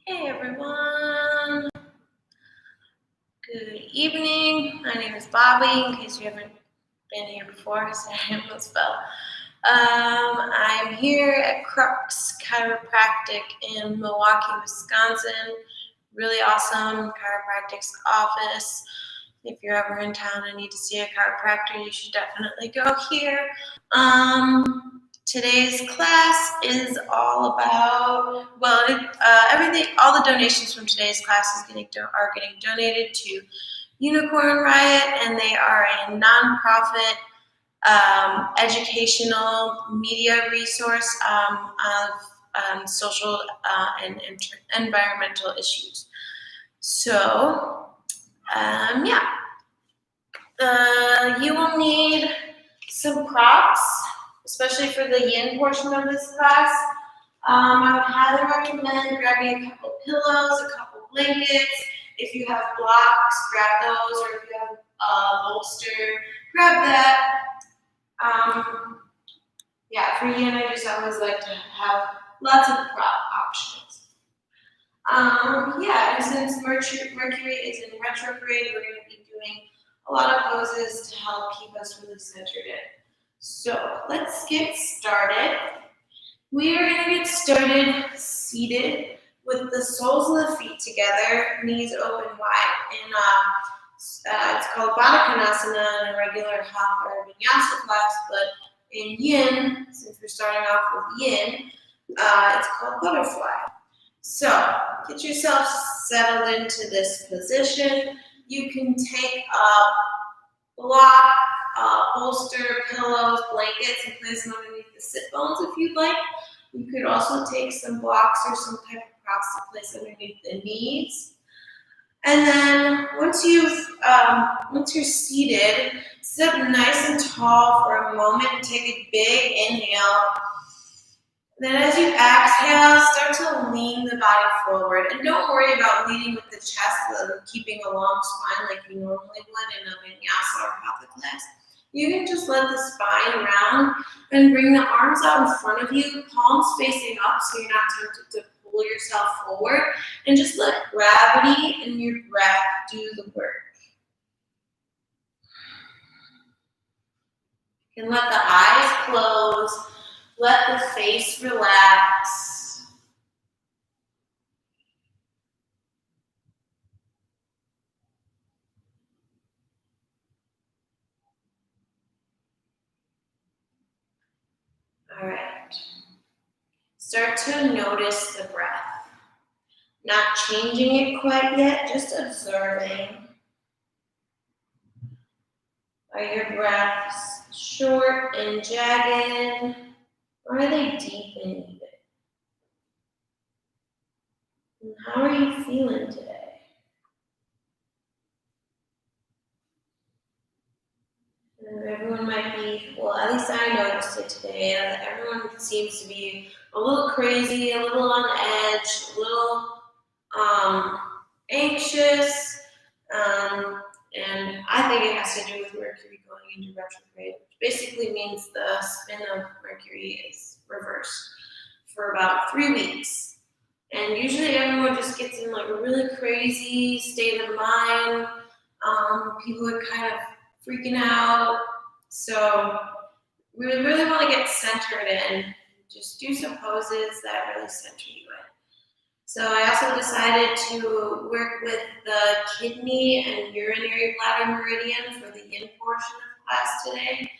Hey everyone, good evening. My name is Bobbie, in case you haven't been here before, sorry I almost fell. I'm here at Crux Chiropractic in Milwaukee, Wisconsin. Really awesome chiropractic's office. If you're ever in town and need to see a chiropractor, you should definitely go here. Today's class is all about, everything, all the donations from today's class are getting donated to Unicorn Riot, and they are a nonprofit educational media resource of social and environmental issues. So, you will need some props, especially for the yin portion of this class. I would highly recommend grabbing a couple pillows, a couple blankets. If you have blocks, grab those, or if you have a bolster, grab that. For yin, I just always like to have lots of prop options. And since Mercury is in retrograde, we're going to be doing a lot of poses to help keep us really centered in. So let's get started. We are going to get started seated with the soles of the feet together, knees open wide. And it's called Baddha Konasana in a regular Hatha or Vinyasa class, but in yin, since we're starting off with yin, it's called butterfly. So get yourself settled into this position. You can take a block, bolster, pillows, blankets, and place them underneath the sit bones if you'd like. You could also take some blocks or some type of props to place underneath the knees. And then once you're seated, sit up nice and tall for a moment and take a big inhale. Then as you exhale, start to lean the body forward. And don't worry about leading with the chest and keeping a long spine like you normally would in a vinyasa or hatha class. You can just let the spine round and bring the arms out in front of you, palms facing up so you're not tempted to pull yourself forward. And just let gravity and your breath do the work. You can let the eyes close. Let the face relax. All right. Start to notice the breath. Not changing it quite yet, just observing. Are your breaths short and jagged? Or are they deep and even? And how are you feeling today? And everyone might be, well, at least I noticed it today. Everyone seems to be a little crazy, a little on edge, a little anxious. And I think it has to do with Mercury going into retrograde, which basically means the spin of Mercury is reversed for about 3 weeks. And usually everyone just gets in like a really crazy state of mind. People are kind of freaking out. So we would really want to get centered in. Just do some poses that really center you in. So I also decided to work with the kidney and urinary bladder meridian for the yin portion of class today,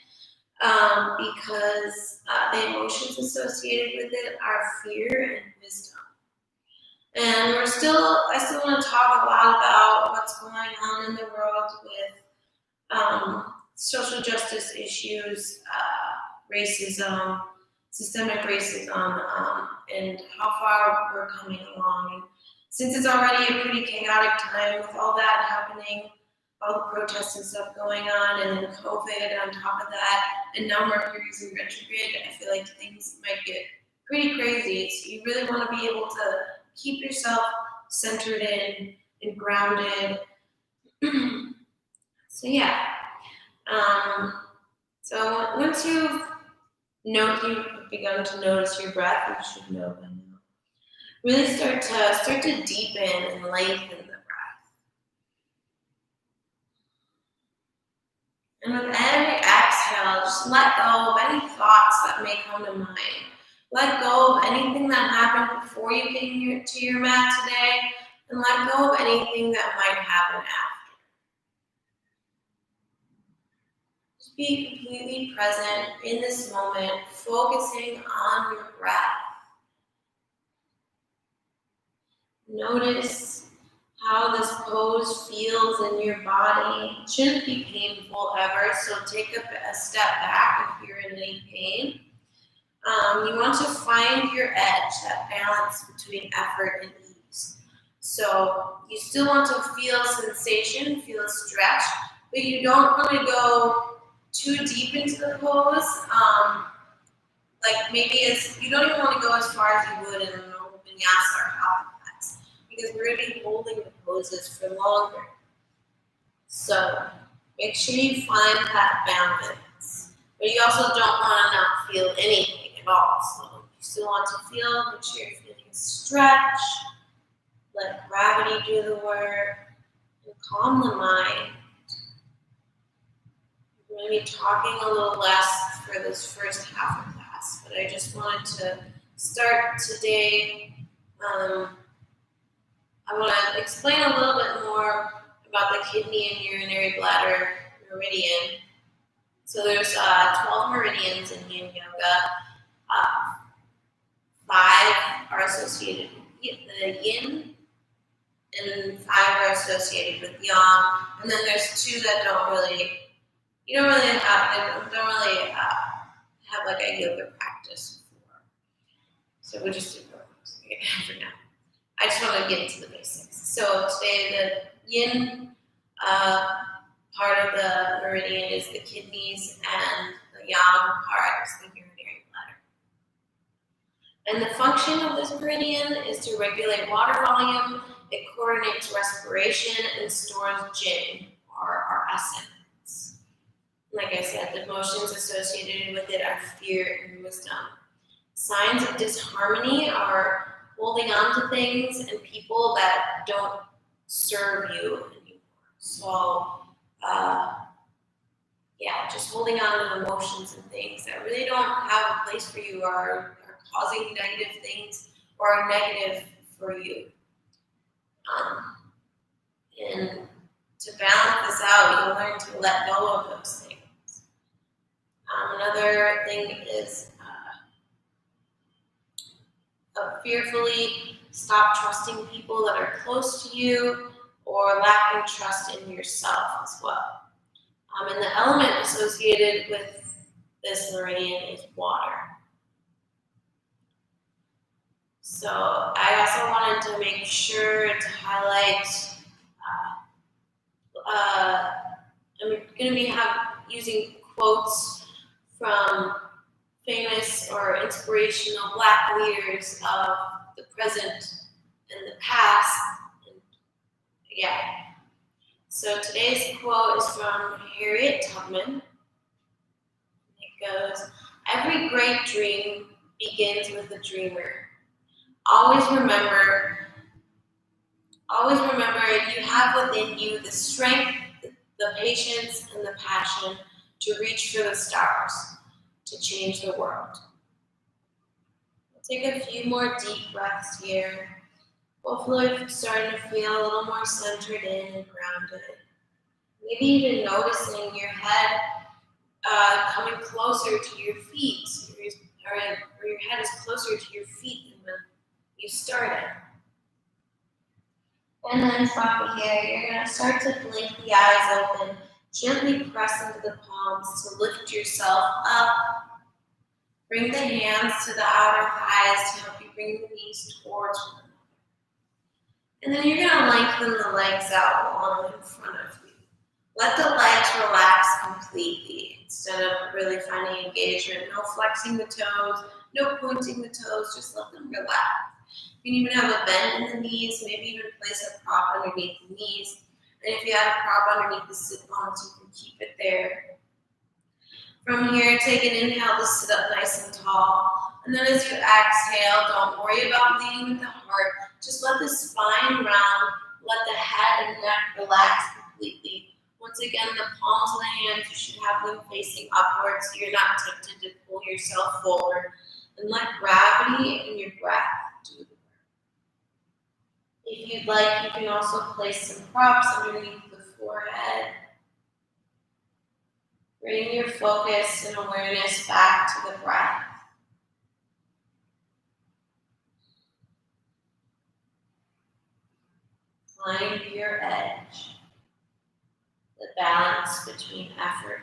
because the emotions associated with it are fear and wisdom. And I still want to talk a lot about what's going on in the world with social justice issues, racism, systemic racism, and how far we're coming along. And since it's already a pretty chaotic time with all that happening, all the protests and stuff going on, and then COVID on top of that, and now Mercury's in retrograde, I feel like things might get pretty crazy. So you really want to be able to keep yourself centered in and grounded. So once you've begun to notice your breath, you should know by now. really start to deepen and lengthen the breath. And with every exhale, just let go of any thoughts that may come to mind. Let go of anything that happened before you came to your mat today, and let go of anything that might happen after. Just be completely present in this moment, focusing on your breath. Notice how this pose feels in your body. It shouldn't be painful ever, so take a step back if you're in any pain. You want to find your edge, that balance between effort and ease. So you still want to feel sensation, feel a stretch, but you don't want to go too deep into the pose. You don't even want to go as far as you would in a normal vinyasa or hatha class, because we're going to be holding the poses for longer. So make sure you find that balance, but you also don't want to not feel anything at all. So you still want to feel, make sure you're feeling stretch, let gravity do the work, and calm the mind. I'm going to be talking a little less for this first half of class, but I just wanted to start today. I want to explain a little bit more about the kidney and urinary bladder meridian. So there's 12 meridians in yin yoga. 5 are associated with the yin, and 5 are associated with yang. And then there's 2 that don't really have like a yoga practice for. So we'll just do those for now. I just want to get into the basics. So today the yin part of the meridian is the kidneys, and the yang part is the urinary bladder. And the function of this meridian is to regulate water volume, it coordinates respiration, and stores jin, or our essence. Like I said, the emotions associated with it are fear and wisdom. Signs of disharmony are holding on to things and people that don't serve you anymore. So, just holding on to emotions and things that really don't have a place for you, or are causing negative things, or are negative for you. And to balance this out, you learn to let go of those things. Another thing is fearfully stop trusting people that are close to you, or lacking trust in yourself as well. And the element associated with this meridian is water. So I also wanted to make sure to highlight, I'm going to be using quotes from famous or inspirational Black leaders of the present and the past. So today's quote is from Harriet Tubman. It goes, "Every great dream begins with a dreamer. Always remember you have within you the strength, the patience, and the passion to reach for the stars, to change the world." We'll take a few more deep breaths here. Hopefully you're starting to feel a little more centered in and grounded. Maybe even noticing your head coming closer to your feet, or your head is closer to your feet than when you started. And then from here, you're going to start to blink the eyes open, gently press into the palms to lift yourself up. Bring the hands to the outer thighs to help you bring the knees towards one another. And then you're going to lengthen the legs out long in front of you. Let the legs relax completely instead of really finding engagement. No flexing the toes, no pointing the toes, just let them relax. You can even have a bend in the knees, maybe even place a prop underneath the knees. And if you have a prop underneath the sit-bones, you can keep it there. From here, take an inhale to sit up nice and tall. And then as you exhale, don't worry about leading with the heart. Just let the spine round, let the head and neck relax completely. Once again, the palms of the hands, you should have them facing upwards so you're not tempted to pull yourself forward. And let gravity and your breath do the work. If you'd like, you can also place some props underneath the forehead. Bring your focus and awareness back to the breath. Find your edge, the balance between effort.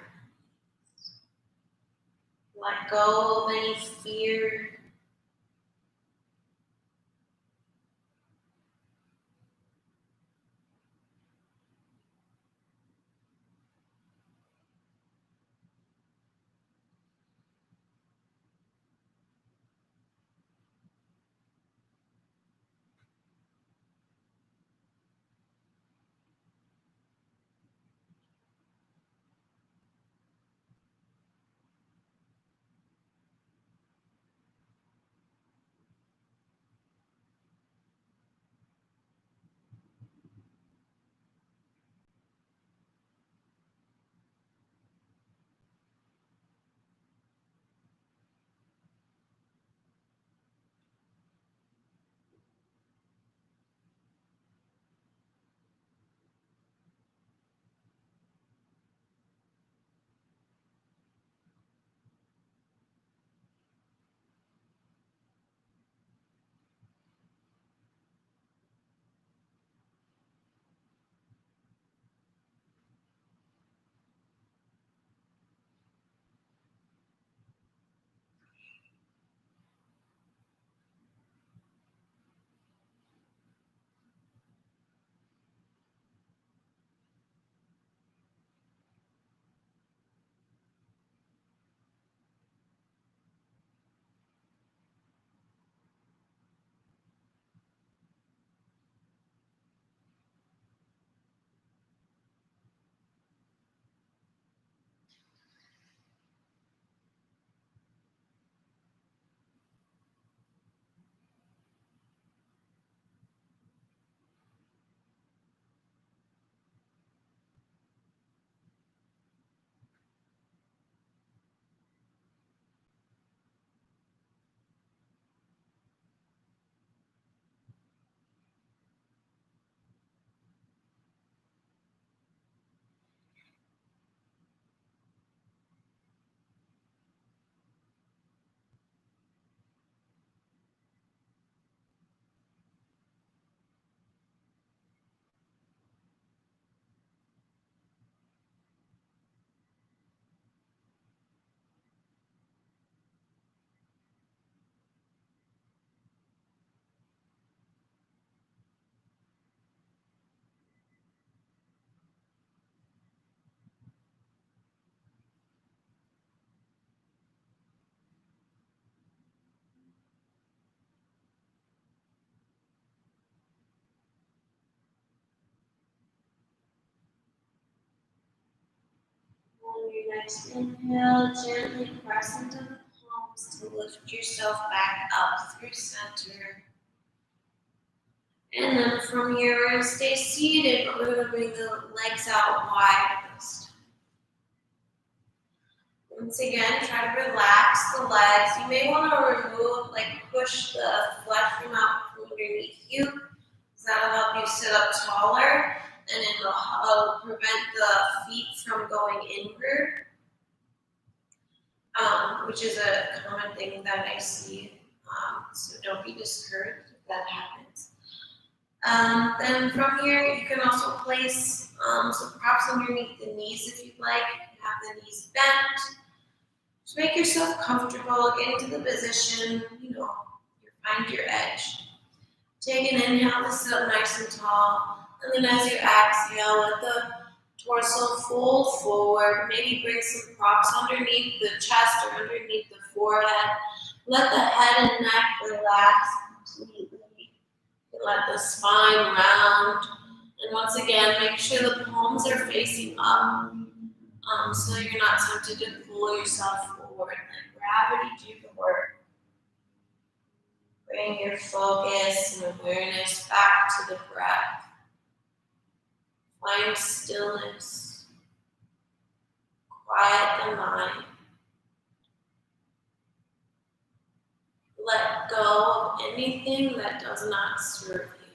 Let go of any fear. On your next inhale, gently press into the palms to lift yourself back up through center. And then from here, we're going to stay seated, but we're going to bring the legs out wide. Once again, try to relax the legs. You may want to remove, push the flesh from out from underneath you, because that'll help you sit up taller, and it'll prevent the feet from going inward, which is a common thing that I see. So don't be discouraged if that happens. Then from here, you can also place some props underneath the knees if you'd like. You have the knees bent. Just make yourself comfortable, get into the position, find your edge. Take an inhale to sit up nice and tall. And then as you exhale, let the torso fold forward. Maybe bring some props underneath the chest or underneath the forehead. Let the head and neck relax completely. Let the spine round. And once again, make sure the palms are facing up so you're not tempted to pull yourself forward. Let gravity do the work. Bring your focus and awareness back to the breath. Find stillness. Quiet the mind. Let go of anything that does not serve you.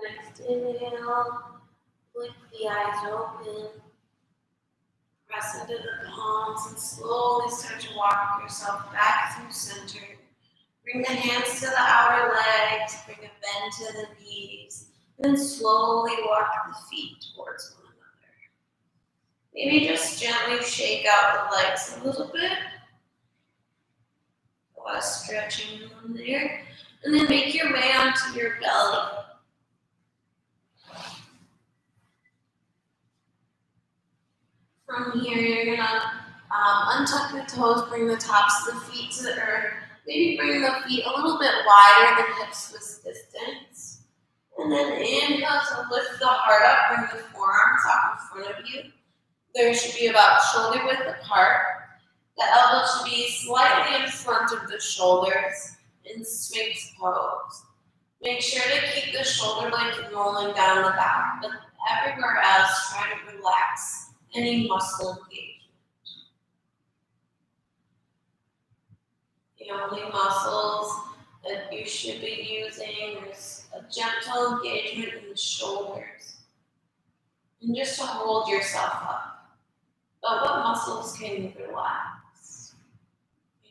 Next inhale, blink the eyes open, press into the palms and slowly start to walk yourself back through center. Bring the hands to the outer legs, bring a bend to the knees, and then slowly walk the feet towards one another. Maybe just gently shake out the legs a little bit. A lot of stretching on there. And then make your way onto your belly. From here, you're gonna untuck the toes, bring the tops of the feet to the earth. Maybe bring the feet a little bit wider than hips width distance. And then inhale to lift the heart up, bring the forearms out in front of you. There should be about shoulder width apart. The elbows should be slightly in front of the shoulders in Sphinx pose. Make sure to keep the shoulder blade rolling down the back, but everywhere else, try to relax any muscle engagement. The only muscles that you should be using is a gentle engagement in the shoulders. And just to hold yourself up. But what muscles can you relax?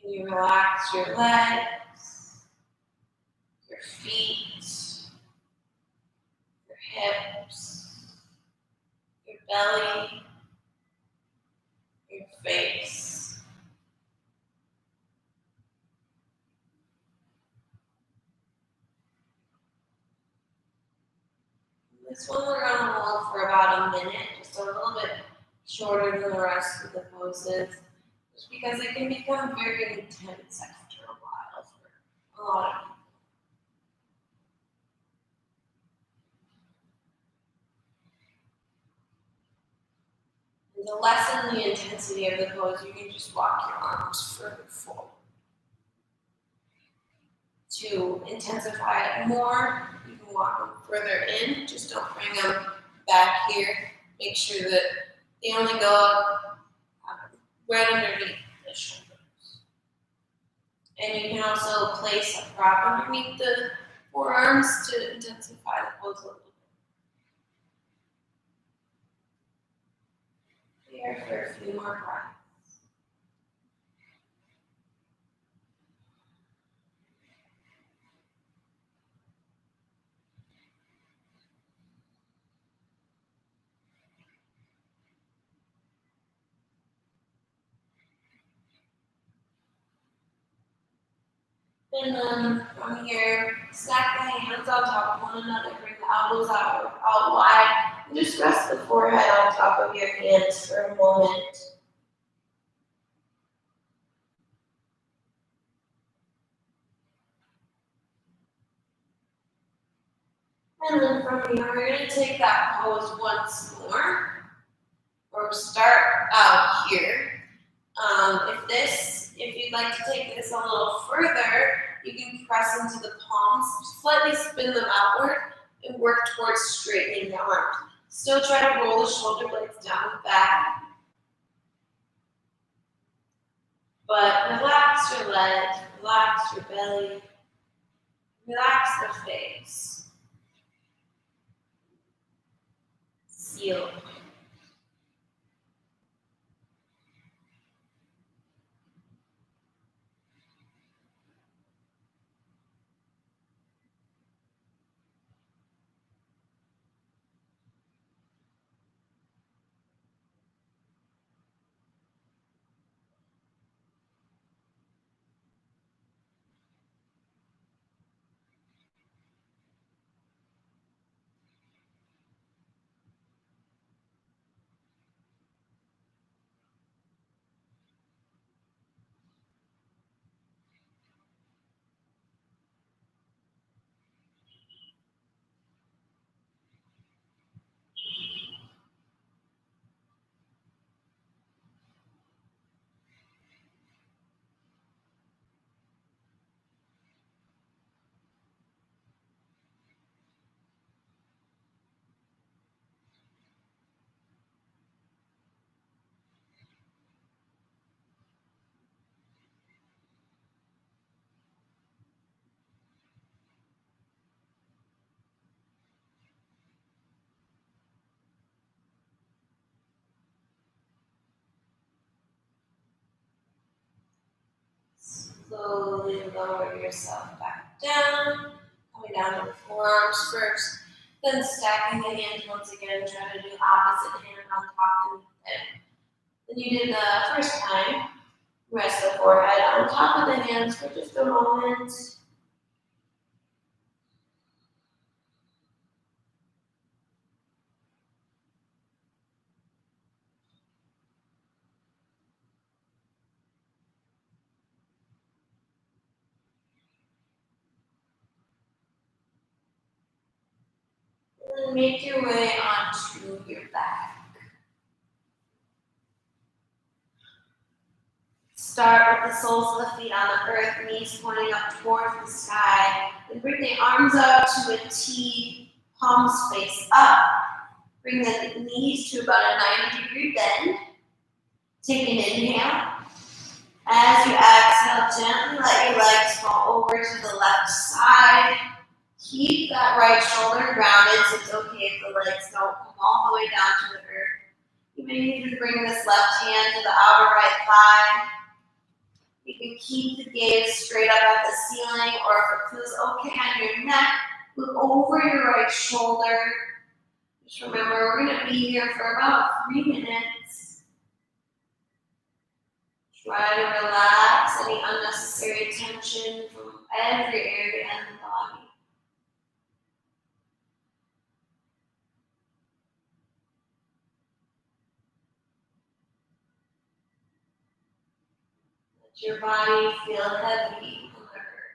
Can you relax your legs, your feet, your hips, your belly, your face? This one we're going to hold for about a minute, just a little bit shorter than the rest of the poses, just because it can become very intense after a while for a lot of people. And to lessen the intensity of the pose, you can just walk your arms further forward. To intensify it more, you can walk them further in, just don't bring them back here. Make sure that they only go up right underneath the shoulders. And you can also place a prop underneath the forearms to intensify the pose a little bit. Here for a few more breaths. And then from here, stack the hands on top of one another, bring the elbows out wide, and just rest the forehead on top of your hands for a moment. And then from here, we're going to take that pose once more. Or start out here. If you'd like to take this a little further, you can press into the palms, slightly spin them outward, and work towards straightening the arms. Still try to roll the shoulder blades down and back. But relax your legs, relax your belly, relax the face. Seal. Slowly lower yourself back down, coming down to the forearms first, then stacking the hands once again, try to do opposite hand on top of the head. Then you did the first time, rest the forehead on top of the hands for just a moment. And then make your way onto your back. Start with the soles of the feet on the earth, knees pointing up towards the sky. Then bring the arms out to a T, palms face up. Bring the knees to about a 90-degree bend. Take an inhale. As you exhale, gently let your legs fall over to the left side. Keep that right shoulder grounded, so it's okay if the legs don't come all the way down to the earth. You may need to bring this left hand to the outer right thigh. You can keep the gaze straight up at the ceiling, or if it feels okay on your neck, look over your right shoulder. Just remember, we're going to be here for about 3 minutes. Try to relax any unnecessary tension from every area in the body. Does your body feel heavy on the earth?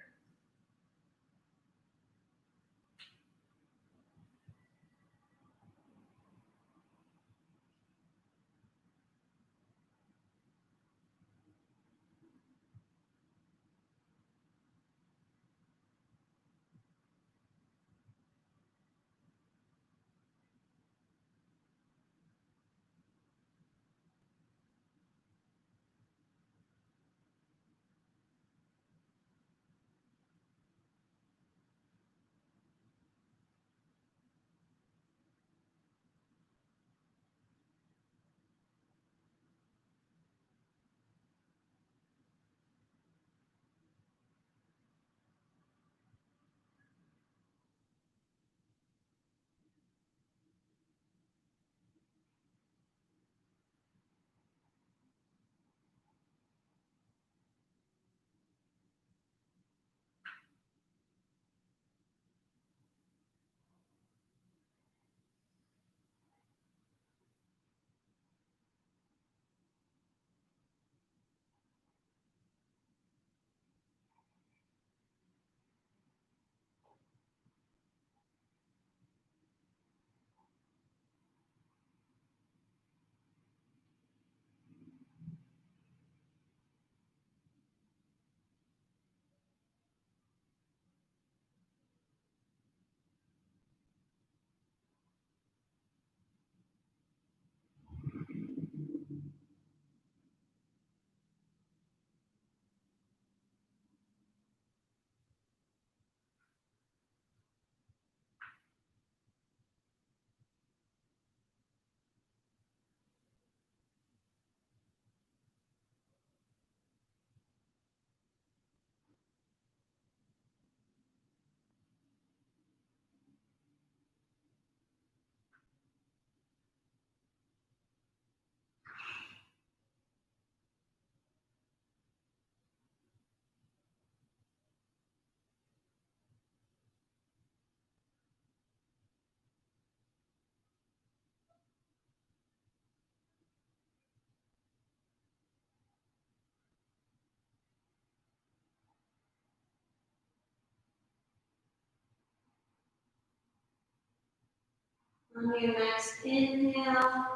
On your next inhale,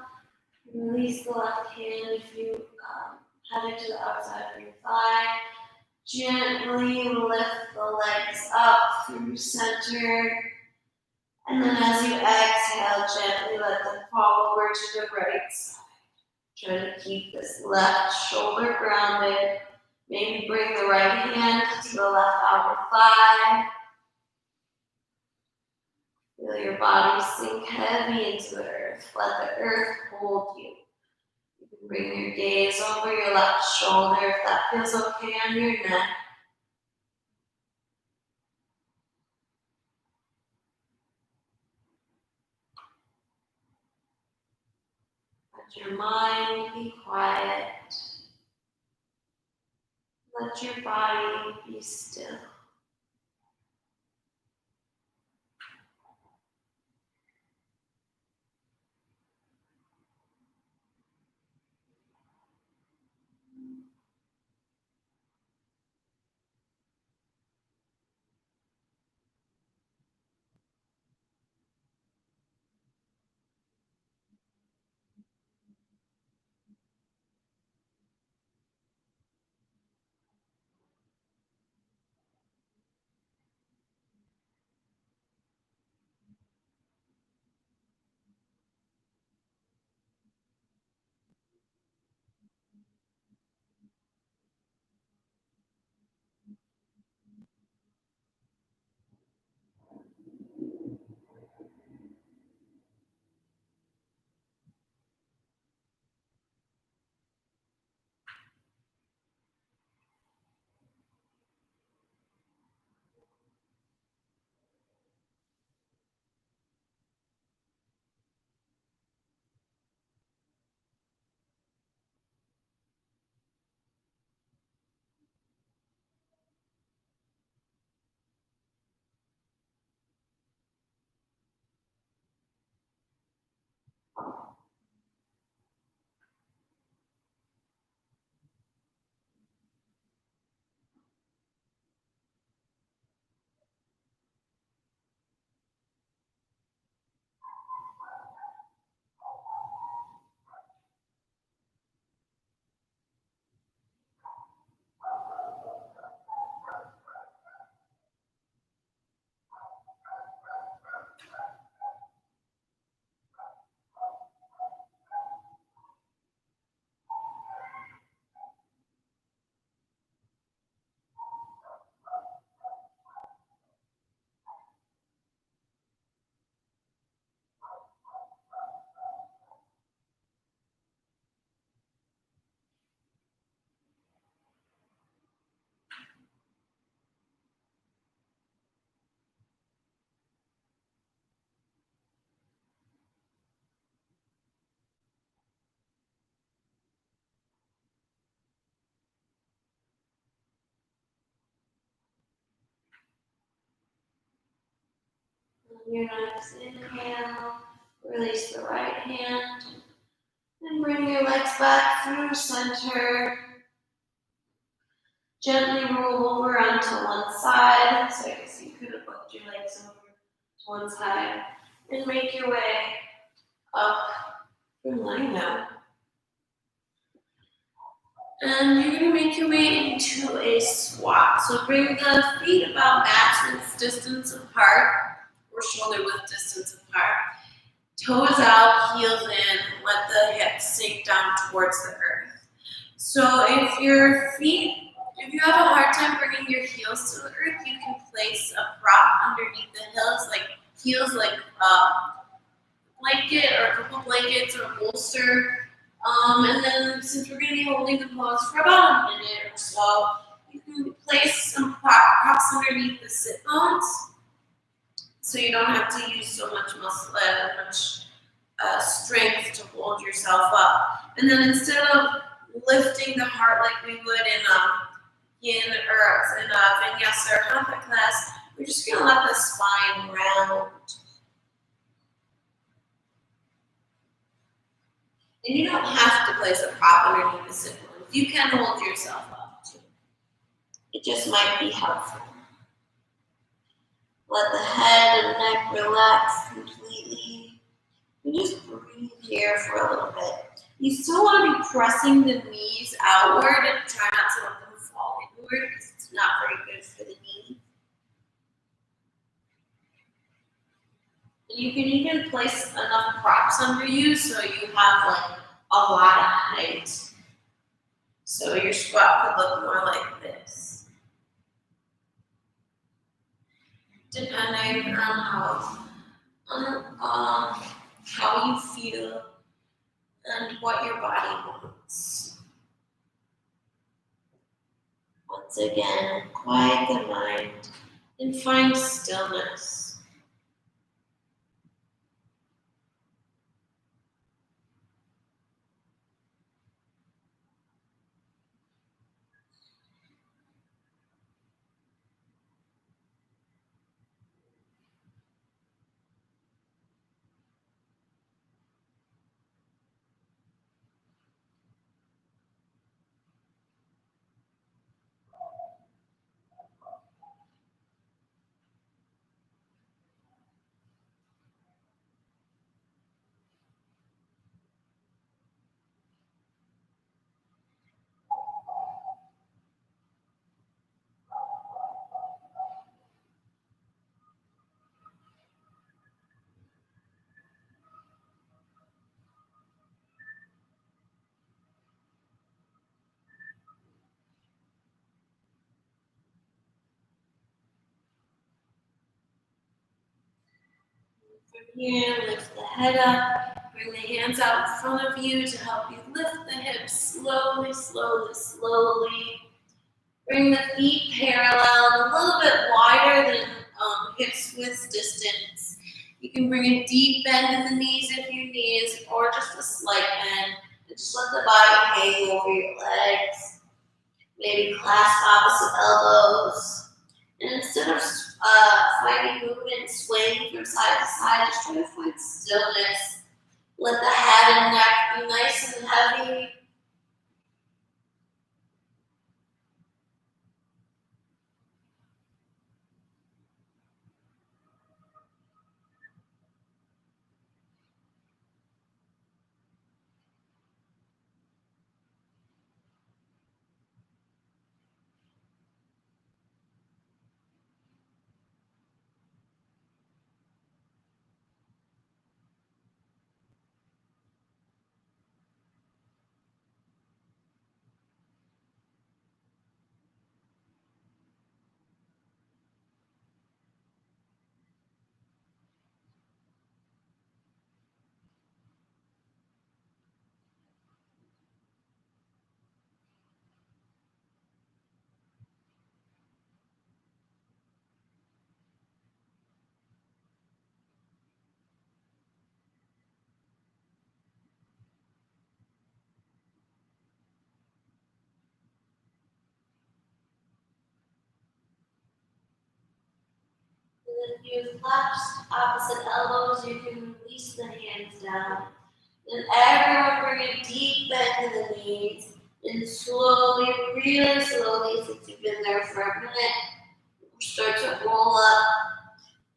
release the left hand if you have it to the outside of your thigh. Gently lift the legs up through center. And then as you exhale, gently let them fall over to the right side. Try to keep this left shoulder grounded. Maybe bring the right hand to the left outer thigh. Feel your body sink heavy into the earth. Let the earth hold you. You can bring your gaze over your left shoulder if that feels okay on your neck. Let your mind be quiet. Let your body be still. On your next inhale, release the right hand. And bring your legs back through center. Gently roll over onto one side. So I guess you could have left your legs over to one side. And make your way up from lying down. And you're going to make your way into a squat. So bring the feet about mat width distance apart, or shoulder width distance apart. Toes out, heels in, let the hips sink down towards the earth. So if you have a hard time bringing your heels to the earth, you can place a prop underneath the heels, like a blanket or a couple blankets or a bolster. And then since we're going to be holding the pose for about a minute or so, you can place some props underneath the sit bones, so you don't have to use so much muscle and much strength to hold yourself up. And then instead of lifting the heart like we would in yin or in a vinyasa or hatha class, we're just going to let the spine round. And you don't have to place a prop underneath the sit bones. You can hold yourself up too. It just might be helpful. Let the head and neck relax completely. And just breathe here for a little bit. You still want to be pressing the knees outward and try not to let them fall inward because it's not very good for the knee. And you can even place enough props under you so you have like a lot of height. So your squat could look more like this. Depending on how you feel and what your body wants. Once again, quiet the mind and find stillness. From here, lift the head up, bring the hands out in front of you to help you lift the hips slowly, slowly, slowly. Bring the feet parallel, a little bit wider than hips width distance. You can bring a deep bend in the knees if you need, or just a slight bend. And just let the body hang over your legs. Maybe clasp opposite elbows. And instead of finding movement, swaying from side to side, just try to find stillness. Let the head and neck be nice and heavy. And then use left opposite elbows. You can release the hands down. Then everyone bring a deep bend to the knees. And slowly, really slowly, since you've been there for a minute, start to roll up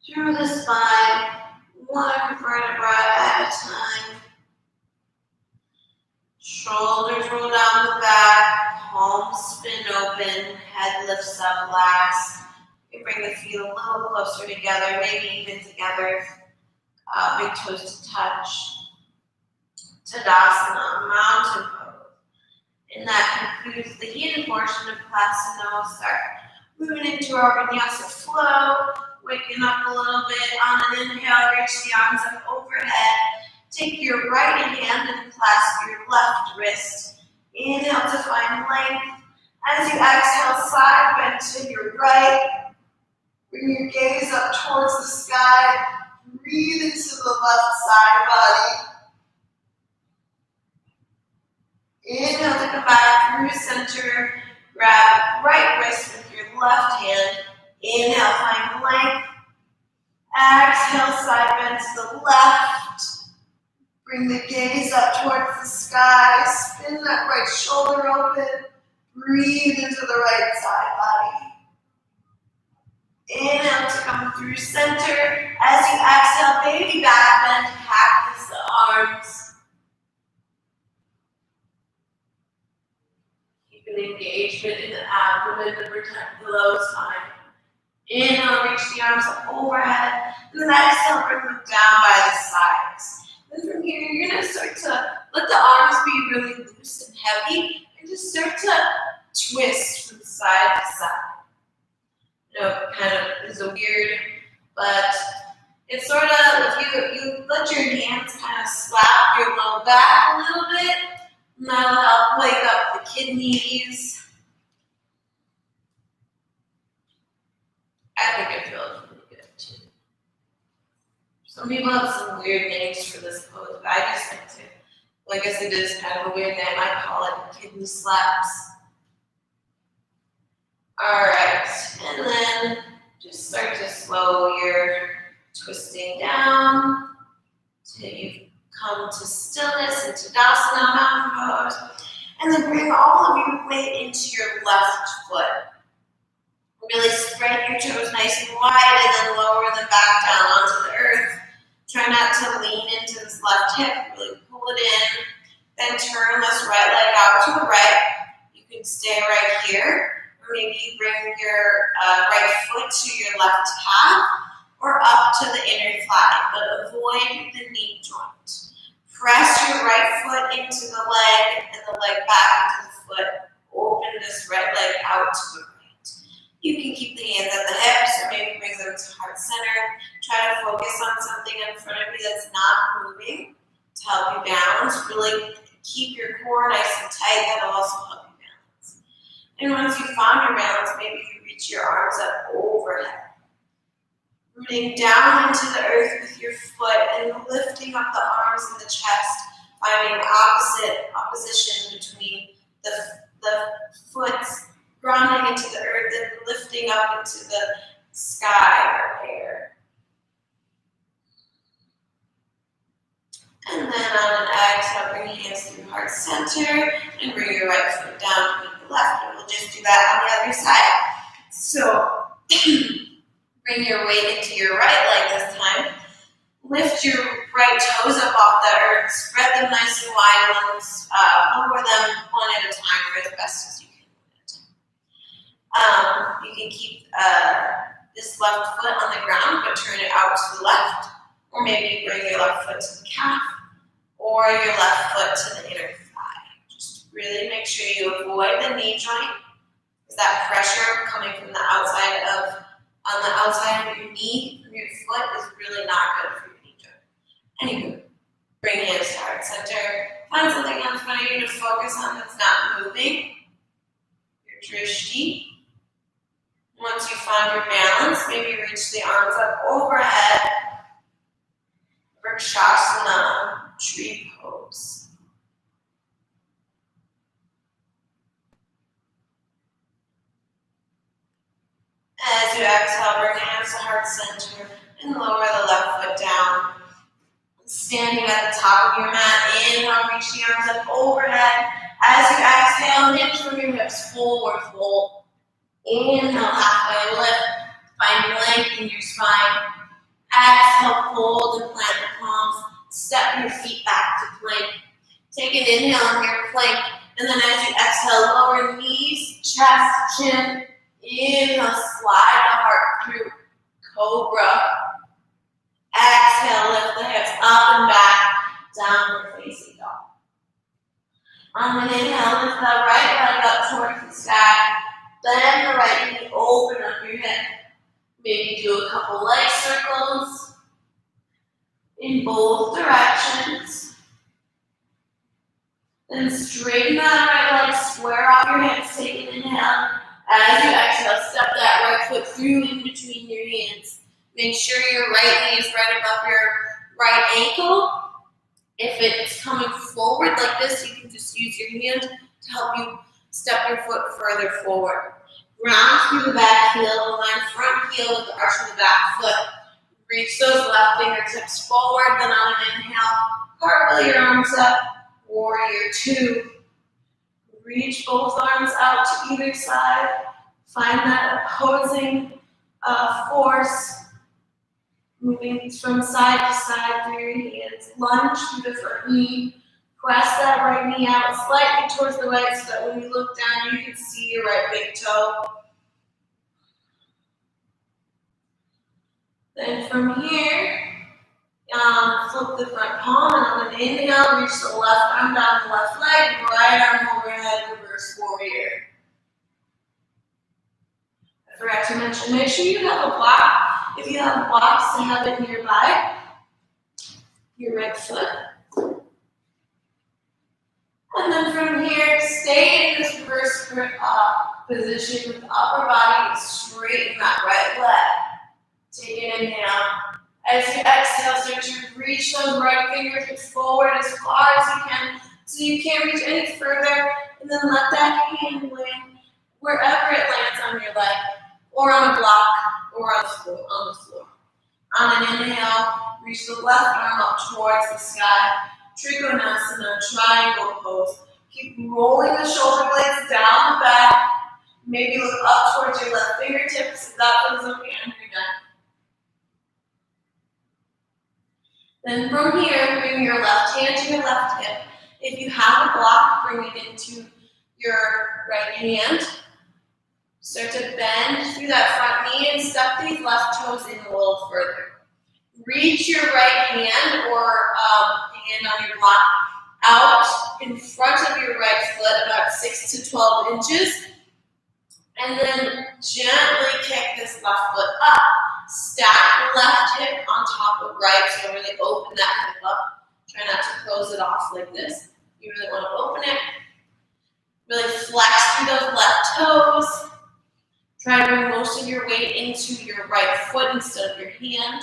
through the spine, one vertebra at a time. Shoulders roll down the back, palms spin open, head lifts up last. You bring the feet a little closer together, maybe even together, big toes to touch. Tadasana, mountain pose. And that concludes the healing portion of class, and then we'll start moving into our vinyasa flow, waking up a little bit. On an inhale, reach the arms up overhead. Take your right hand and clasp your left wrist. Inhale to find length. As you exhale, side bend to your right. Bring your gaze up towards the sky. Breathe into the left side body. Inhale to come back through center. Grab right wrist with your left hand. Inhale, find length. Exhale, side bend to the left. Bring the gaze up towards the sky. Spin that right shoulder open. Breathe into the right side body. Inhale to come through center. As you exhale, baby back bend, cactus the arms. Keep an engagement in the abdomen to protect the low spine. Inhale, reach the arms up overhead. And then exhale, bring them down by the sides. And from here, you're going to start to let the arms be really loose and heavy, and just start to twist from side to side. You know, it kind of is a weird, but it's sort of, if you let your hands kind of slap your low back a little bit, and that'll help wake up the kidneys. I think it feels really good too. Some people have some weird names for this pose, but I just like to, like I said, it is kind of a weird name. I call it kidney slaps. Alright, and then just start to slow your twisting down till you come to stillness and Tadasana, mountain pose. And then bring all of your weight into your left foot. Really spread your toes nice and wide and then lower them back down onto the earth. Try not to lean into this left hip, really pull it in. Then turn this right leg out to the right. You can stay right here. Or maybe you bring your right foot to your left calf or up to the inner thigh, but avoid the knee joint. Press your right foot into the leg and the leg back into the foot. Open this right leg out to the right. You can keep the hands at the hips or maybe bring them to heart center. Try to focus on something in front of you that's not moving to help you balance. Really keep your core nice and tight. That'll also help you balance. And once you found your balance, maybe you reach your arms up overhead. Rooting down into the earth with your foot and lifting up the arms and the chest, finding opposition between the foot grounding into the earth and lifting up into the sky or air. And then on an exhale, bring your hands to your heart center and bring your right foot down to meet the left. And we'll just do that on the other side. So bring your weight into your right leg this time. Lift your right toes up off the earth. Spread them nice and wide. Lower them one at a time or as best as you can. You can keep this left foot on the ground, but turn it out to the left. Or maybe bring your left foot to the calf, or your left foot to the inner thigh. Just really make sure you avoid the knee joint, because that pressure coming from the outside on the outside of your knee from your foot is really not good for your knee joint. Anywho, bring hands to heart center. Find something in front of you to focus on that's not moving. Your drishti. Once you find your balance, maybe reach the arms up overhead. Vrikshasana, tree pose. As you exhale, bring hands to heart center and lower the left standing at the top of your mat. Inhale, reach the arms up overhead. As you exhale, hinge from your hips, forward fold. Inhale, halfway lift. Find length in your spine. Exhale, fold and plant the palms. Step your feet back to plank. Take an inhale in your plank. And then as you exhale, lower knees, chest, chin. Inhale, slide the heart through. Cobra. Exhale, lift the hips up and back. Downward facing dog. On an inhale, lift that right leg up towards the sky. Bend the right knee, open up your hip. Maybe do a couple leg circles in both directions. Then straighten that right leg, square off your hips, take an inhale. As you exhale, step that right foot through in between your hands. Make sure your right knee is right above your right ankle. If it's coming forward like this, you can just use your hand to help you step your foot further forward. Ground through the back heel, align front heel with the arch of the back foot. Reach those left fingertips forward, then on an inhale, cartwheel your arms up, warrior two. Reach both arms out to either side. Find that opposing force. Moving from side to side through your hands. Lunge through the front knee. Press that right knee out slightly towards the right so that when you look down, you can see your right big toe. Then from here, flip the front palm and on an inhale, reach the left arm down the left leg, right arm overhead, reverse warrior. I forgot to mention, make sure you have a block. If you have blocks, to have it nearby. Your right foot. And then from here, stay in this reverse position with the upper body, straighten that right leg. Take an inhale. As you exhale, start to reach those right fingertips forward as far as you can, so you can't reach any further, and then let that hand land wherever it lands on your leg, or on a block, or on the floor. On an inhale, reach the left arm up towards the sky. Trikonasana, triangle pose. Keep rolling the shoulder blades down the back. Maybe look up towards your left fingertips if that feels okay on your neck. Then from here, bring your left hand to your left hip. If you have a block, bring it into your right hand. Start to bend through that front knee and step these left toes in a little further. Reach your right hand or hand on your block out in front of your right foot about 6 to 12 inches. And then gently kick this left foot up. Stack left hip on top of right, so really open that hip up. Try not to close it off like this. You really want to open it. Really flex through those left toes. Try to bring most of your weight into your right foot instead of your hand.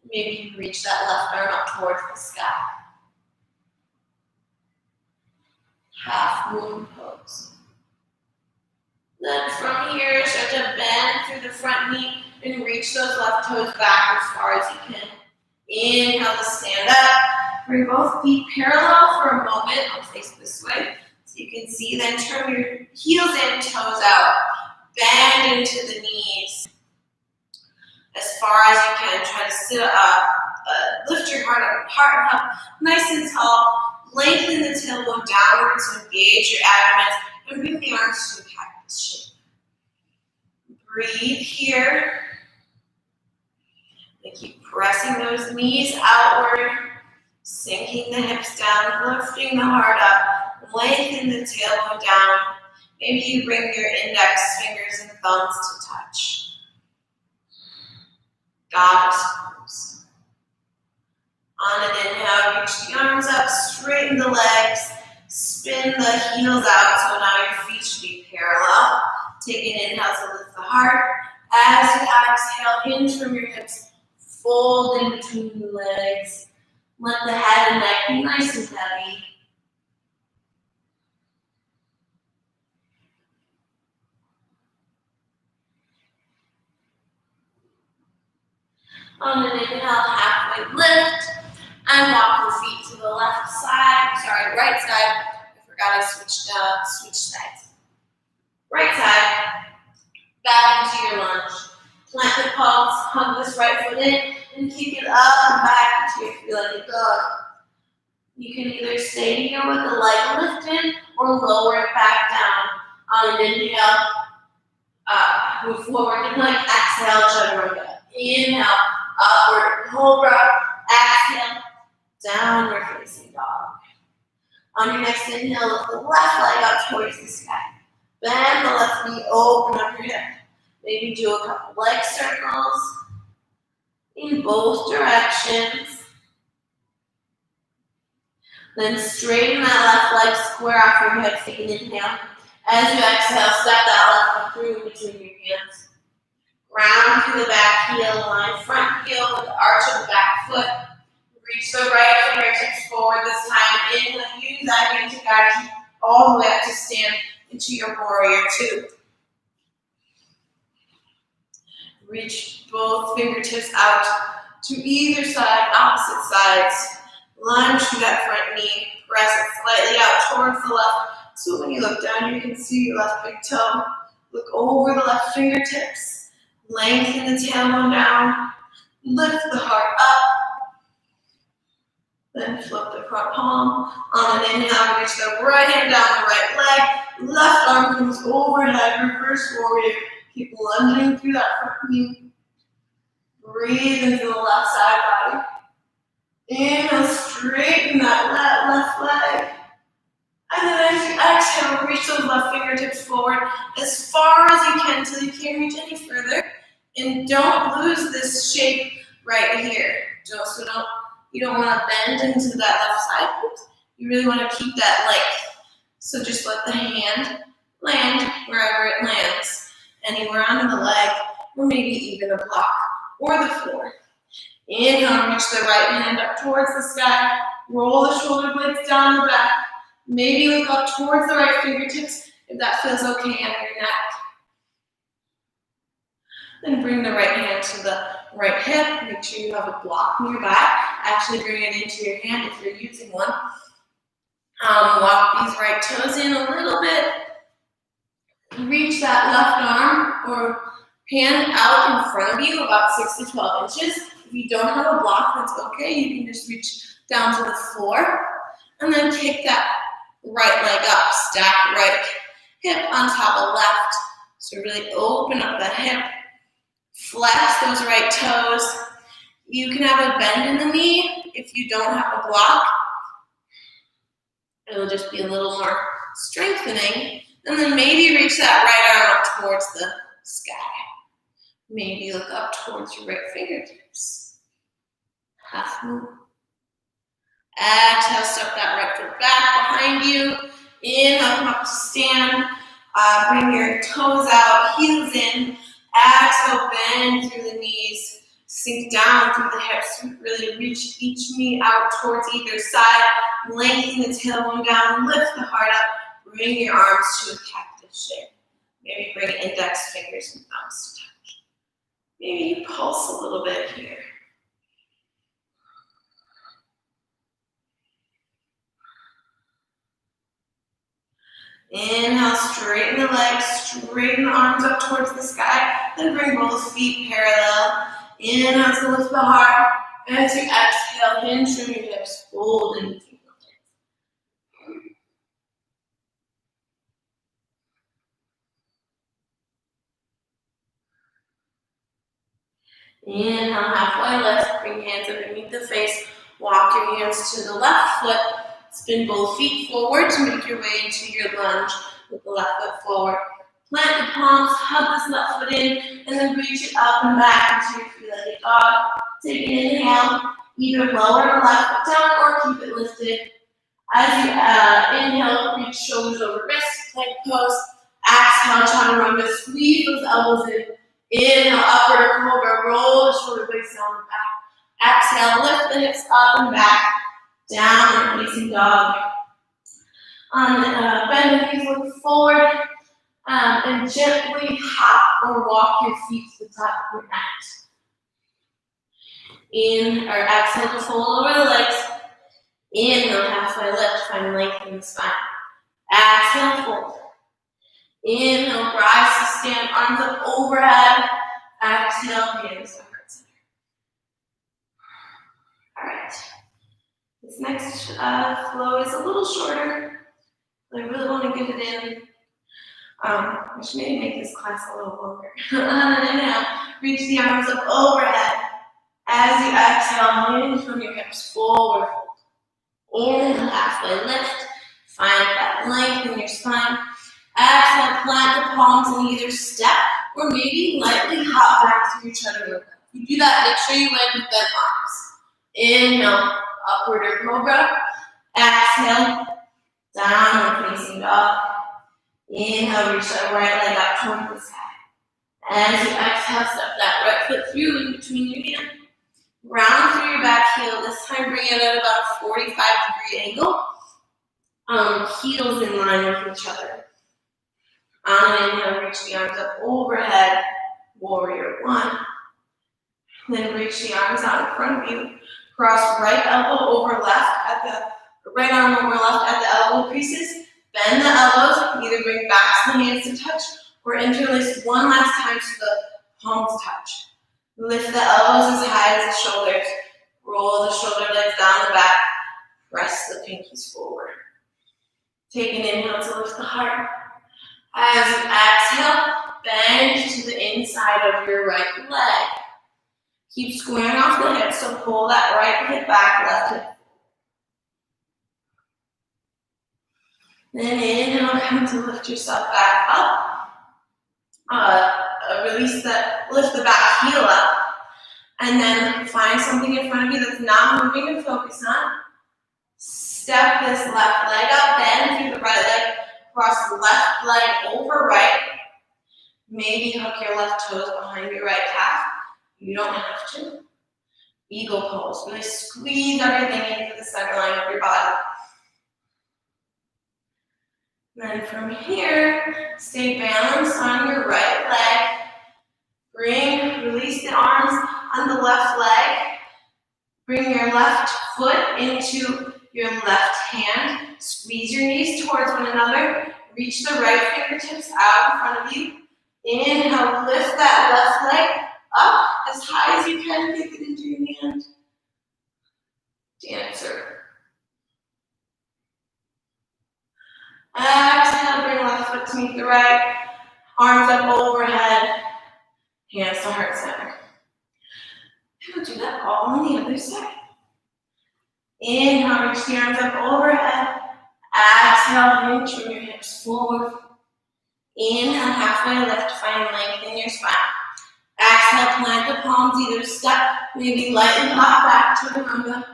Maybe you reach that left arm up towards the sky. Half moon pose. Then from here, start to bend through the front knee and reach those left toes back as far as you can. Inhale to stand up. Bring both feet parallel for a moment. I'll face this way so you can see. Then turn your heels in, toes out. Bend into the knees as far as you can. Try to sit up. Lift your heart up nice and tall. Lengthen the tailbone downward to engage your abdomen. And bring the arms to the cactus shape. Breathe here. And keep pressing those knees outward. Sinking the hips down. Lifting the heart up. Lengthen the tailbone down. Maybe you bring your index fingers and thumbs to touch. Goddess pose. On an inhale, reach the arms up, straighten the legs, spin the heels out so now your feet should be parallel. Take an inhale to lift the heart. As you exhale, hinge from your hips, fold in between the legs. Let the head and neck be nice and heavy. On an inhale, halfway lift. And walk your feet to the left side, right side. I forgot I switched sides. Right side, back into your lunge. Plant the palms, hug this right foot in, and kick it up and back until you feel like a dog. You can either stay here with the leg lifted or lower it back down. On an inhale, move forward, and like exhale, chaturanga. Inhale, upward cobra. Exhale, downward facing dog. On your next inhale, lift the left leg up towards the sky. Bend the left knee, open up your hip. Maybe do a couple leg circles in both directions. Then straighten that left leg, square off your hips, take an inhale. As you exhale, step that left foot through between your hands. Round through the back heel, line front heel with the arch of the back foot. Reach the right fingertips forward this time. Inhale, use that hand to guide you all the way up to stand into your warrior two. Reach both fingertips out to either side, opposite sides. Lunge through that front knee. Press it slightly out towards the left. So when you look down, you can see your left big toe. Look over the left fingertips. Lengthen the tailbone down. Lift the heart up. Then flip the front palm. On an inhale, reach the right hand down the right leg. Left arm comes overhead. Reverse warrior. Keep lunging through that front knee. Breathe into the left side body. Inhale, straighten that left leg. And then as you exhale, reach those left fingertips forward as far as you can until you can't reach any further. And don't lose this shape right here. You don't want to bend into that left side. You really want to keep that length. So just let the hand land wherever it lands. Anywhere on the leg, or maybe even a block or the floor. Inhale, reach the right hand up towards the sky. Roll the shoulder blades down the back. Maybe look up towards the right fingertips if that feels okay on your neck. Then bring the right hand to the right hip. Make sure you have a block nearby. Actually bring it into your hand if you're using one. Walk these right toes in a little bit. Reach that left arm or hand out in front of you about 6 to 12 inches. If you don't have a block, that's okay. You can just reach down to the floor. And then kick that right leg up. Stack right hip on top of left. So really open up the hip. Flex those right toes. You can have a bend in the knee if you don't have a block. It'll just be a little more strengthening. And then maybe reach that right arm up towards the sky. Maybe look up towards your right fingertips. Half move. Exhale, step that right foot back behind you. Inhale, come up to stand. Bring your toes out, heels in. Exhale, bend through the knees. Sink down through the hips. Really reach each knee out towards either side. Lengthen the tailbone down. Lift the heart up. Bring your arms to a cactus shape. Maybe bring index fingers and thumbs to touch. Maybe you pulse a little bit here. Inhale, straighten the legs, straighten the arms up towards the sky, then bring both feet parallel. Inhale to lift the heart. As you exhale, hinge from your hips, fold into your legs. Inhale, halfway lift, bring hands underneath the face, walk your hands to the left foot, spin both feet forward to make your way into your lunge with the left foot forward. Plant the palms, hug this left foot in, and then reach it up and back until you feel like a dog. Take an inhale, either lower the left foot down or keep it lifted. As you inhale, reach shoulders over wrists, plank pose. Exhale, chaturanga, squeeze those elbows in. Inhale, upward cobra, roll the shoulder blades down the back. Exhale, lift the hips up and back. Downward facing dog. Bend the knees, look forward, and gently hop or walk your feet to the top of your mat. In, or exhale to fold over the legs. Inhale, halfway lift, find length in the spine. Exhale, fold. Inhale, rise to stand, arms up overhead. Exhale, hands to heart center. All right. This next flow is a little shorter. I really want to get it in. I should maybe make this class a little longer. Inhale, reach the arms up overhead. As you exhale, hinge from your hips forward. Inhale, halfway lift. Find that length in your spine. Exhale, plant the palms in either step or maybe lightly hop back to your chaturanga. If you do that, make sure you land with bent arms. Inhale, upward or cobra. Exhale, downward facing dog. Inhale, reach that right leg up toward the sky. As you exhale, step that right foot through in between your hands. Round through your back heel. This time bring it at about a 45-degree angle. Heels in line with each other. On an inhale, reach the arms up overhead. Warrior one. Then reach the arms out in front of you. Cross right elbow over left at the right arm over left at the elbow creases. Bend the elbows. Either bring back the hands to touch or interlace one last time so the palms touch. Lift the elbows as high as the shoulders. Roll the shoulder blades down the back. Press the pinkies forward. Take an inhale to lift the heart. As you exhale, bend to the inside of your right leg. Keep squaring off the hips, so pull that right hip back, left hip. Then inhale, come to lift yourself back up. Lift the back heel up. And then find something in front of you that's not moving to focus on. Step this left leg up, bend through the right leg, cross the left leg over right. Maybe hook your left toes behind your right calf. You don't have to. Eagle pose. Really squeeze everything into the center line of your body. Then from here, stay balanced on your right leg. Release the arms on the left leg. Bring your left foot into your left hand. Squeeze your knees towards one another. Reach the right fingertips out in front of you. Inhale, lift that left leg up as high as you can. Kick it into your hand. Dancer. Exhale, bring left foot to meet the right. Arms up overhead. Hands to heart center. And we'll do that all on the other side. Inhale, reach the arms up overhead. Exhale, hinge from your hips forward. Inhale, halfway lift, find length in your spine. Exhale, plant the palms either step, maybe lightly hop back to chaturanga.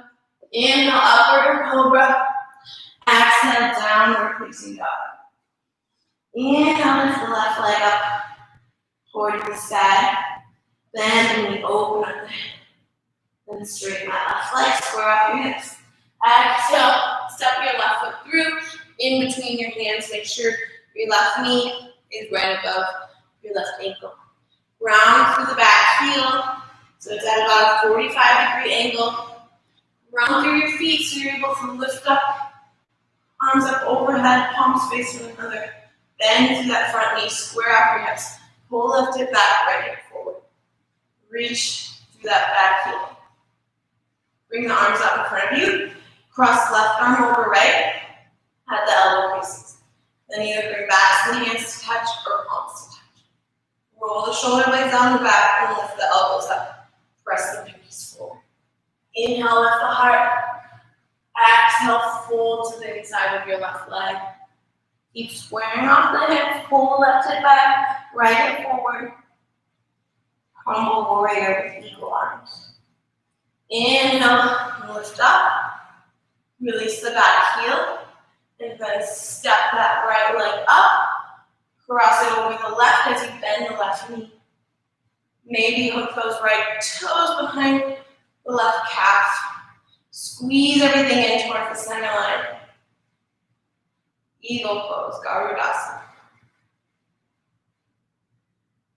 Inhale, upward or cobra. Exhale, downward facing dog. Inhale, lift the left leg up toward the sky. Bend and we open up the hip. Then straighten that left leg, square off your hips. Exhale, step your left foot through, in between your hands. Make sure your left knee is right above your left ankle. Round through the back heel, so it's at about a 45-degree angle. Round through your feet so you're able to lift up, arms up overhead, palms face one another. Bend through that front knee, square off your hips. Pull, lift it back, right hip forward. Reach through that back heel. Bring the arms up in front of you. Cross left arm over right at the elbow creases. Then either bring back the hands to touch or palms to touch. Roll the shoulder blades down the back and lift the elbows up. Press the pinkies forward. Inhale, lift the heart. Exhale, fold to the inside of your left leg. Keep squaring off the hips. Pull left hip back, right hip forward. Humble warrior with eagle arms. Inhale, lift up. Release the back heel. And then step that right leg up. Cross it over the left as you bend the left knee. Maybe hook those right toes behind the left calf. Squeeze everything in towards the center line. Eagle pose, Garudasana.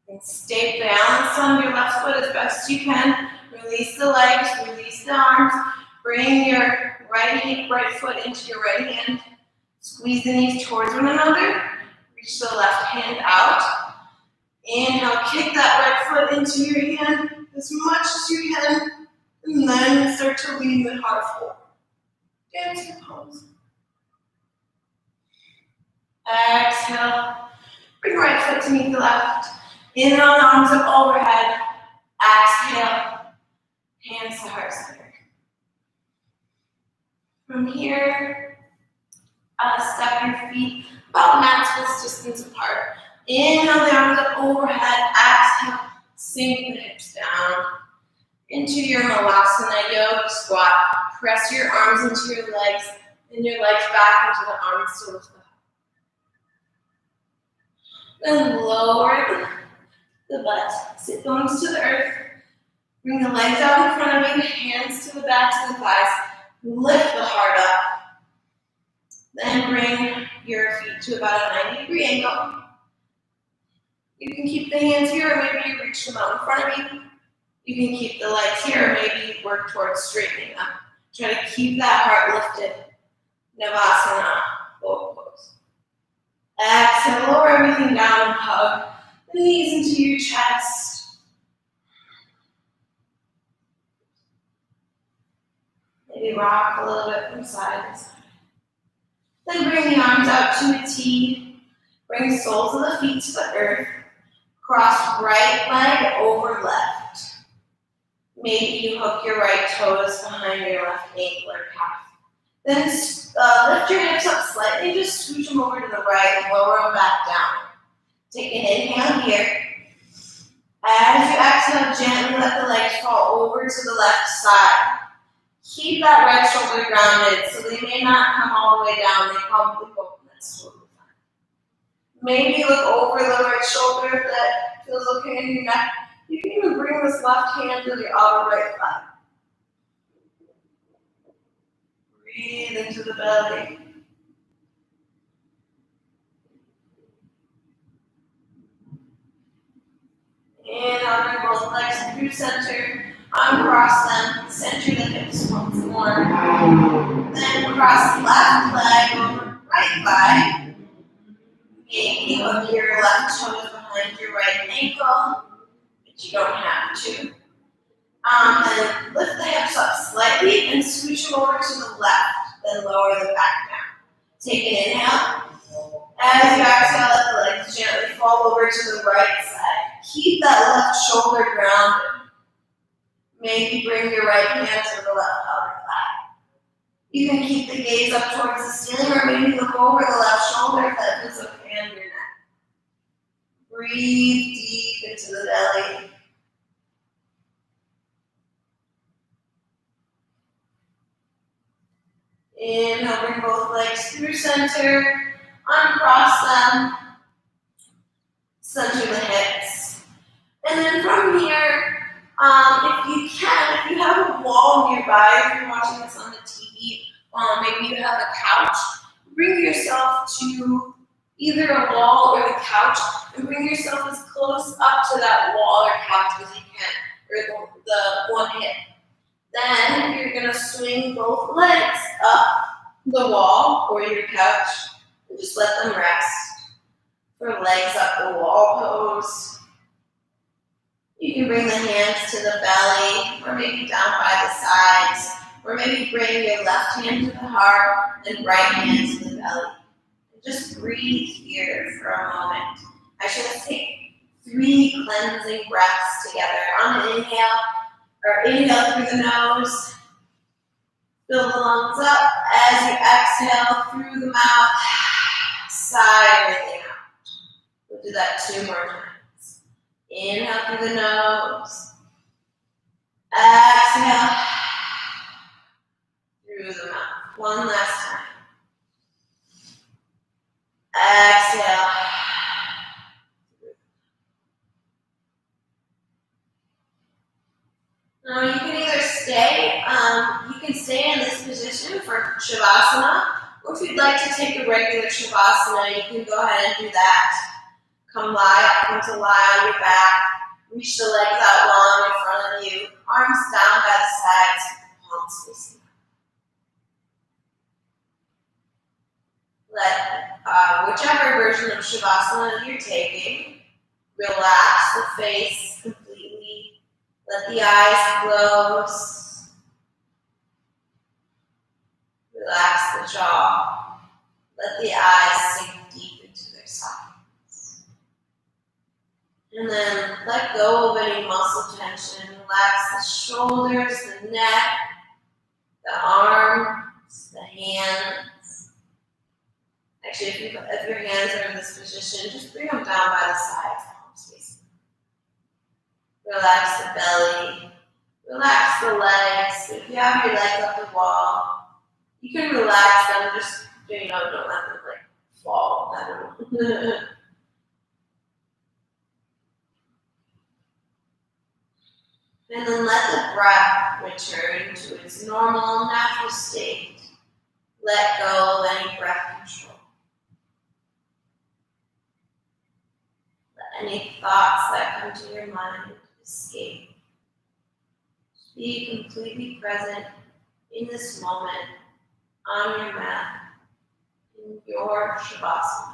And stay balanced on your left foot as best you can. Release the legs, release the arms. Bring your right foot into your right hand. Squeeze the knees towards one another. Reach the left hand out. Inhale, kick that right foot into your hand as much as you can. And then start to lean the heart forward. Dancing pose. Exhale. Bring right foot to meet the left. Inhale, arms up overhead. Exhale. Hands to heart center. From here, step your feet about mat width distance apart. Inhale, the arms up overhead. Exhale, sink the hips down into your Malasana Yoga squat. Press your arms into your legs and your legs back into the arms to lift the heart. Then lower the butt. Sit bones to the earth. Bring the legs out in front of you, hands to the backs of the thighs. Lift the heart up. Then bring your feet to about a 90-degree angle. You can keep the hands here, or maybe you reach them out in front of you. You can keep the legs here, or maybe you work towards straightening them. Try to keep that heart lifted. Navasana, both pose. Exhale, lower everything down and hug the knees into your chest. Maybe rock a little bit from side to side. Then bring the arms out to a T. Bring the soles of the feet to the earth. Cross right leg over left. Maybe you hook your right toes behind your left ankle or calf. Then lift your hips up slightly. Just scooch them over to the right and lower them back down. Take an inhale here. As you exhale, gently let the legs fall over to the left side. Keep that right shoulder grounded, so they may not come all the way down. They probably won't. That's totally fine. Maybe look over the right shoulder if that feels okay in your neck. You can even bring this left hand to the outer right thigh. Breathe into the belly. Inhale, bring both legs through center. Uncross them, center the hips once more. Then cross left leg over right leg. Maybe hook your left toes behind your right ankle, but you don't have to. Then lift the hips up slightly and scooch them over to the left. Then lower them back down. Take an inhale. As you exhale, let the legs gently fall over to the right side. Keep that left shoulder grounded. Maybe bring your right hand to the left outer thigh. You can keep the gaze up towards the ceiling, or maybe look over the left shoulder if that feels okay on your neck. Breathe deep into the belly. Inhale, bring both legs through center. Uncross them. Center the hips. And then from here, if you have a wall nearby, if you're watching this on the TV, maybe you have a couch, bring yourself to either a wall or the couch, and bring yourself as close up to that wall or couch as you can, or the one hip. Then you're going to swing both legs up the wall or your couch, and just let them rest. For legs up the wall pose. You can bring the hands to the belly, or maybe down by the sides, or maybe bring your left hand to the heart and right hand to the belly. And just breathe here for a moment. I should take 3 cleansing breaths together. On an inhale, or inhale through the nose. Fill the lungs up. As you exhale through the mouth, sigh everything out. We'll do that 2 more times. Inhale through the nose. Exhale through the mouth. One last time. Exhale. Now you can either stay in this position for Shavasana, or if you'd like to take a regular Shavasana, you can go ahead and do that. Come to lie on your back. Reach the legs out long in front of you. arms down by the sides, palms facing up. Let whichever version of Shavasana you're taking, relax the face completely. Let the eyes close. Relax the jaw. Let the eyes sink deep into their sockets. And then let go of any muscle tension. Relax the shoulders, the neck, the arms, the hands. Actually, if your hands are in this position, just bring them down by the sides, palms facing. Relax the belly. Relax the legs. If you have your legs up the wall, you can relax them. Just don't let them fall. I don't know. And then let the breath return to its normal, natural state. Let go of any breath control. Let any thoughts that come to your mind escape. Be completely present in this moment, on your mat, in your Shavasana.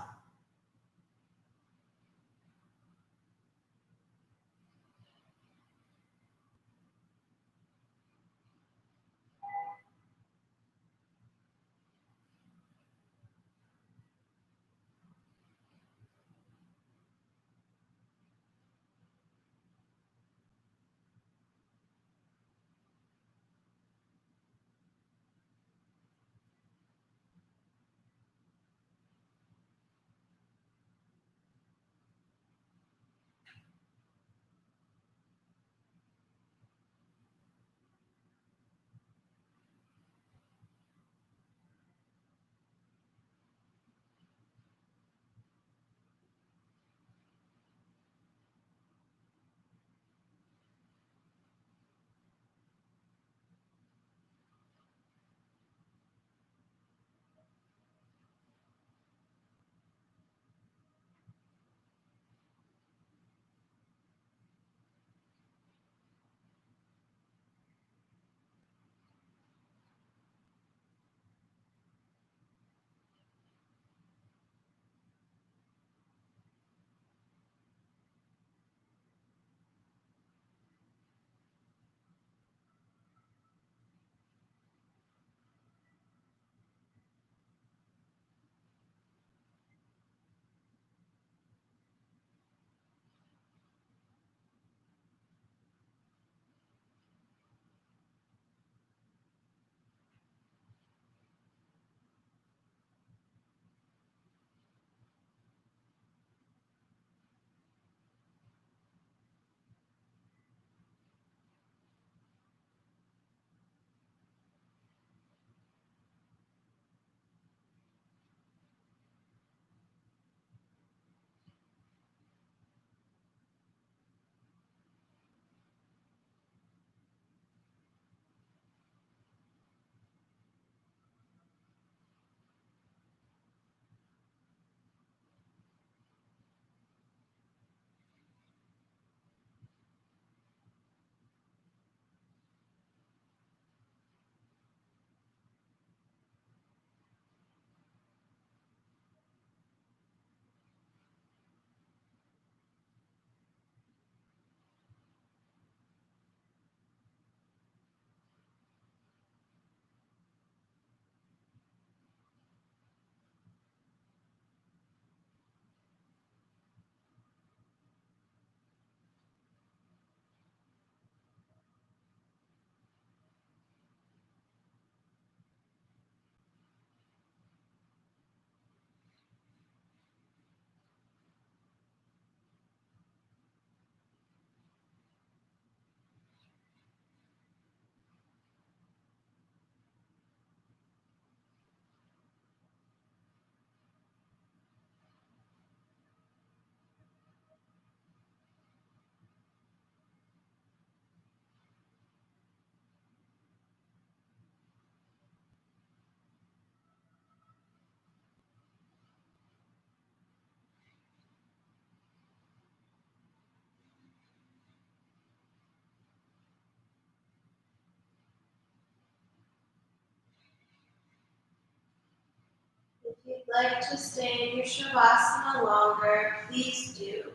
If you'd like to stay in your Shavasana longer, please do.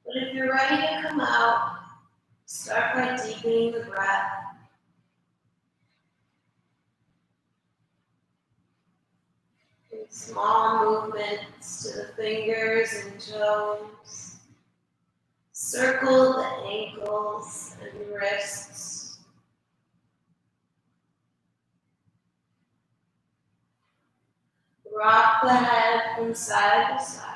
But if you're ready to come out, start by deepening the breath. And small movements to the fingers and toes. Circle the ankles and wrists. Rock the head from side to side.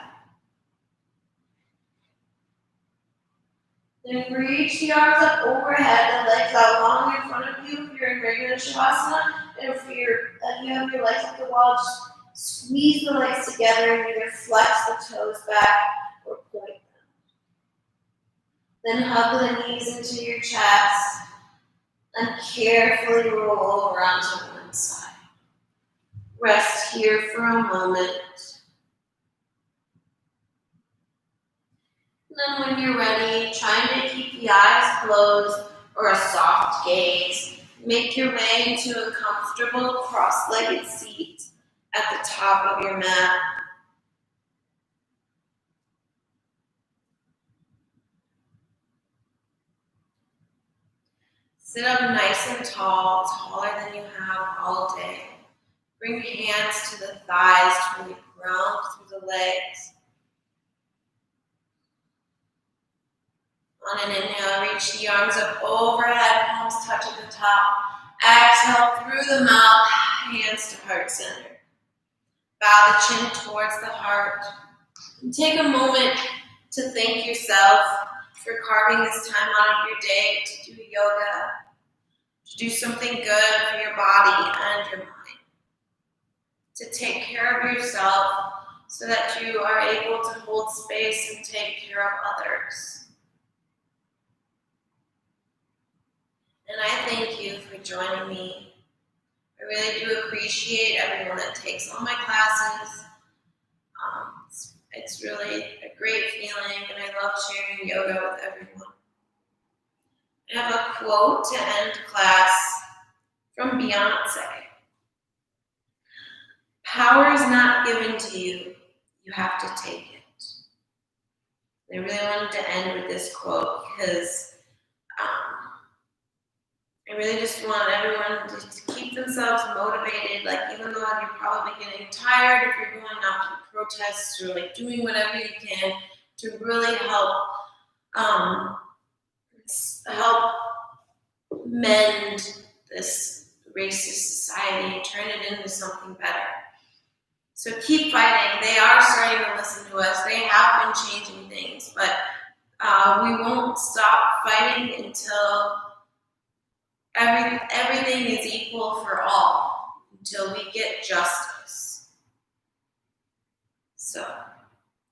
Then reach the arms up overhead, the legs out long in front of you if you're in regular Shavasana. And if you have your legs up the wall, just squeeze the legs together and either flex the toes back or point them. Then hug the knees into your chest and carefully roll over onto one side. Rest here for a moment. And then when you're ready, trying to keep the eyes closed or a soft gaze, make your way into a comfortable cross-legged seat at the top of your mat. Sit up nice and tall, taller than you have all day. Bring your hands to the thighs to really ground through the legs. On an inhale, reach the arms up overhead, palms touch at the top. Exhale through the mouth, hands to heart center. Bow the chin towards the heart. And take a moment to thank yourself for carving this time out of your day to do yoga, to do something good for your body and your mind, to take care of yourself so that you are able to hold space and take care of others. And I thank you for joining me. I really do appreciate everyone that takes all my classes. It's really a great feeling, and I love sharing yoga with everyone. I have a quote to end class from Beyonce. Power is not given to you, you have to take it. And I really wanted to end with this quote because I really just want everyone to keep themselves motivated, like even though you're probably getting tired, if you're going out to protests or like doing whatever you can to really help mend this racist society and turn it into something better. So keep fighting. They are starting to listen to us. They have been changing things, but we won't stop fighting until everything is equal for all, until we get justice. So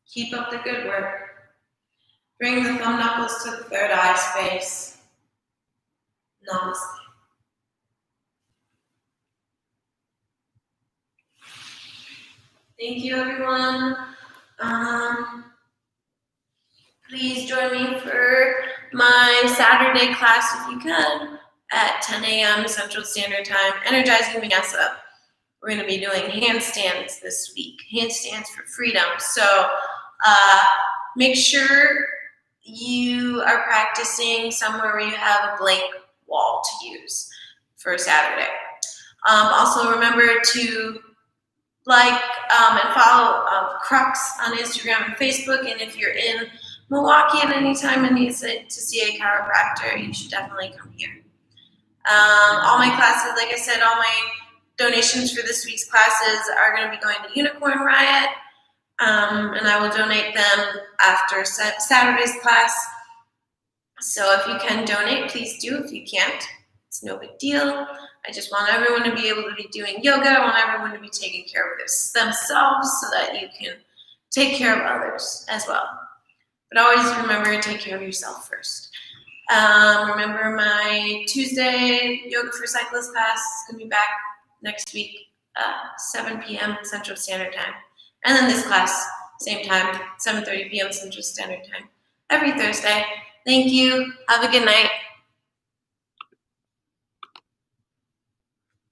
keep up the good work. Bring the thumb knuckles to the third eye space. Namaste. Thank you, everyone. Please join me for my Saturday class if you can at 10 a.m. Central Standard Time, Energizing Vinyasa. We're going to be doing handstands this week, handstands for freedom. So make sure you are practicing somewhere where you have a blank wall to use for Saturday. Also remember to like and follow Crux on Instagram and Facebook, and if you're in Milwaukee at any time and need to see a chiropractor, you should definitely come here. All my classes, like I said, all my donations for this week's classes are going to be going to Unicorn Riot, and I will donate them after Saturday's class. So if you can donate, please do. If you can't, it's no big deal. I just want everyone to be able to be doing yoga. I want everyone to be taking care of themselves so that you can take care of others as well. But always remember to take care of yourself first. Remember my Tuesday Yoga for Cyclists class is going to be back next week, 7 p.m. Central Standard Time. And then this class, same time, 7:30 p.m. Central Standard Time, every Thursday. Thank you. Have a good night.